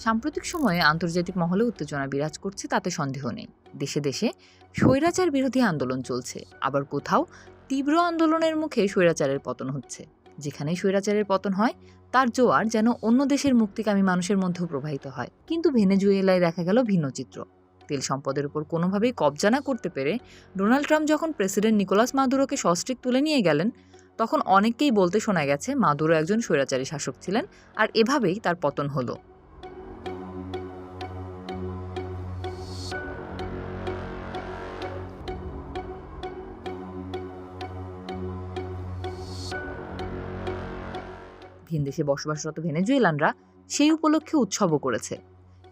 সাম্প্রতিক সময়ে আন্তর্জাতিক মহলে উত্তেজনা বিরাজ করছে, তাতে সন্দেহ নেই। দেশে দেশে স্বৈরাচার বিরোধী আন্দোলন চলছে, আবার কোথাও তীব্র আন্দোলনের মুখে স্বৈরাচারের পতন হচ্ছে। যেখানেই স্বৈরাচারের পতন হয়, তার জোয়ার যেন অন্য দেশের মুক্তিকামী মানুষের মধ্যেও প্রবাহিত হয়। কিন্তু ভেনেজুয়েলায় দেখা গেল ভিন্ন চিত্র। তেল সম্পদের উপর কোনোভাবেই কবজা না করতে পেরে ডোনাল্ড ট্রাম্প যখন প্রেসিডেন্ট নিকোলাস মাদুরোকে সস্ত্রীক তুলে নিয়ে গেলেন, তখন অনেককেই বলতে শোনা গেছে মাদুরো একজন স্বৈরাচারী শাসক ছিলেন, আর এভাবেই তার পতন হলো। ভিনদেশে বসবাসরত ভেনেজুয়েলানরা সেই উপলক্ষে উৎসবও করেছে।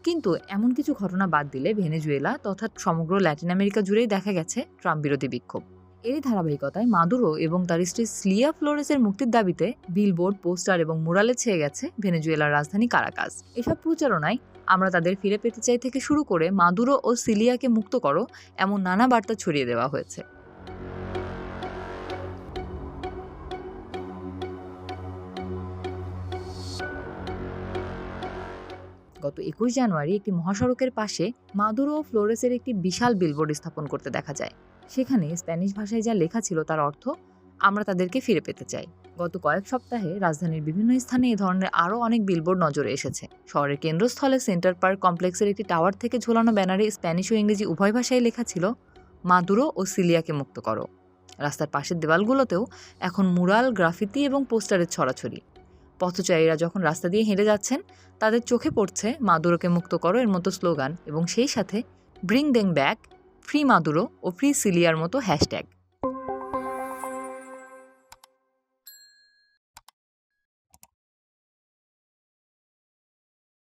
কিন্তু এমন কিছু ঘটনা বাদ দিলে ভেনেজুয়েলা তথা সমগ্র ল্যাটিন আমেরিকা জুড়েই দেখা গেছে ট্রাম্প বিরোধী বিক্ষোভ। এরই ধারাবাহিকতায় মাদুরো এবং তার স্ত্রী সিলিয়া ফ্লোরেসের মুক্তির দাবিতে বিলবোর্ড, পোস্টার এবং মুরালে ছেয়ে গেছে ভেনেজুয়েলার রাজধানী কারাকাস। এসব প্রচারণায় আমরা তাদের ফিরে পেতে চাই থেকে শুরু করে মাদুরো ও সিলিয়াকে মুক্ত করো এমন নানা বার্তা ছড়িয়ে দেওয়া হয়েছে। গত ২১ জানুয়ারি একটি মহাসড়কের পাশে মাদুরো ও ফ্লোরেসের একটি বিশাল বিলবোর্ড স্থাপন করতে দেখা যায়। সেখানে স্প্যানিশ ভাষায় যা লেখা ছিল তার অর্থ, আমরা তাদেরকে ফিরে পেতে চাই। গত কয়েক সপ্তাহে রাজধানীর বিভিন্ন স্থানে এ ধরনের আরও অনেক বিলবোর্ড নজরে এসেছে। শহরের কেন্দ্রস্থলে সেন্টার পার্ক কমপ্লেক্সের একটি টাওয়ার থেকে ঝোলানো ব্যানারে স্প্যানিশ ও ইংরেজি উভয় ভাষায় লেখা ছিল, মাদুরো ও সিলিয়াকে মুক্ত করো। রাস্তার পাশের দেওয়ালগুলোতেও এখন মুরাল, গ্রাফিতি এবং পোস্টারের ছড়াছড়ি। পথচারীরা যখন রাস্তা দিয়ে হেঁটে যাচ্ছেন, তাদের চোখে পড়ছে মাদুরোকে মুক্ত করো এর মতো স্লোগান এবং সেই সাথে bring them back, free Maduro ও ফ্রি সিলিয়ার মতো হ্যাশট্যাগ।